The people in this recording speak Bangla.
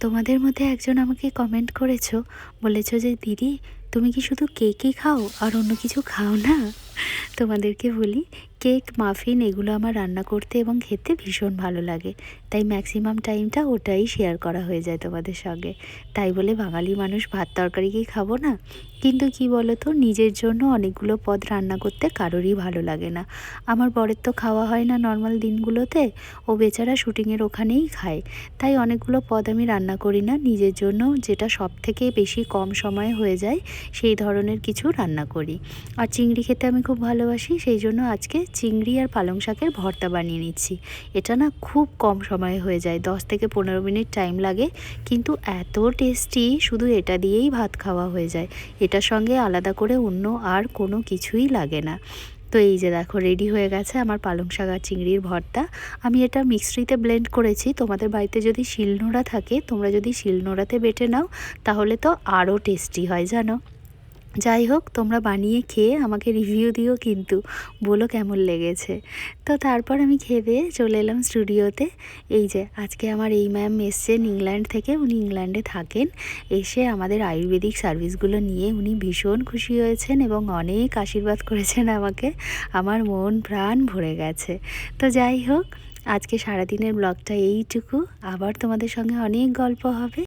তোমাদের মধ্যে একজন আমাকে কমেন্ট করেছো, বলেছো যে দিদি তুমি কি শুধু কেকই খাও আর অন্য কিছু খাও না? তোমাদেরকে বলি, কেক মাফিন এগুলো আমার রান্না করতে এবং খেতে ভীষণ ভালো লাগে, তাই ম্যাক্সিমাম টাইমটা ওটাই শেয়ার করা হয়ে যায় তোমাদের সঙ্গে। তাই বলে বাঙালি মানুষ ভাত তরকারি কি খাবো না? কিন্তু কি বলো তো, নিজের জন্য অনেকগুলো পদ রান্না করতে কারোরই ভালো লাগে না। আমার বরের তো খাওয়া হয় না নর্মাল দিনগুলোতে, ও বেচারা শুটিংয়ের ওখানেই খায়। তাই অনেকগুলো পদ আমি রান্না করি না, নিজের জন্য যেটা সব থেকে বেশি কম সময়ে হয়ে যায় সেই ধরনের কিছু রান্না করি। আর চিংড়ি খেতে আমি খুব ভালোবাসি, সেই জন্য আজকে চিংড়ি আর পালং শাকের ভর্তা বানিয়ে নিচ্ছি। এটা না খুব কম সময়ে হয়ে যায়, 10 থেকে 15 মিনিট টাইম লাগে, কিন্তু এত টেস্টি, শুধু এটা দিয়েই ভাত খাওয়া হয়ে যায়। এটার সঙ্গে আলাদা করে অন্য আর কোনো কিছুই লাগে না। তো এই যে দেখো রেডি হয়ে গেছে আমার পালং শাক আর চিংড়ির ভর্তা। আমি এটা মিক্সিতে ব্লেন্ড করেছি, তোমাদের বাড়িতে যদি শিলনোড়া থাকে, তোমরা যদি শিলনোড়াতে বেটে নাও তাহলে তো আরও টেস্টি হয় জানো। যাই হোক, তোমরা বানিয়ে খেয়ে আমাকে রিভিউ দিও কিন্তু, বলো কেমন লেগেছে। তো তারপর আমি খেয়ে দিয়ে চলে এলাম স্টুডিওতে। এই যে আজকে আমার এই ম্যাম এসছেন ইংল্যান্ড থেকে, উনি ইংল্যান্ডে থাকেন। এসে আমাদের আয়ুর্বেদিক সার্ভিসগুলো নিয়ে উনি ভীষণ খুশি হয়েছেন এবং অনেক আশীর্বাদ করেছেন আমাকে। আমার মন প্রাণ ভরে গেছে। তো যাই হোক, আজকে সারাদিনের ব্লগটা এইটুকু। আবার তোমাদের সঙ্গে অনেক গল্প হবে।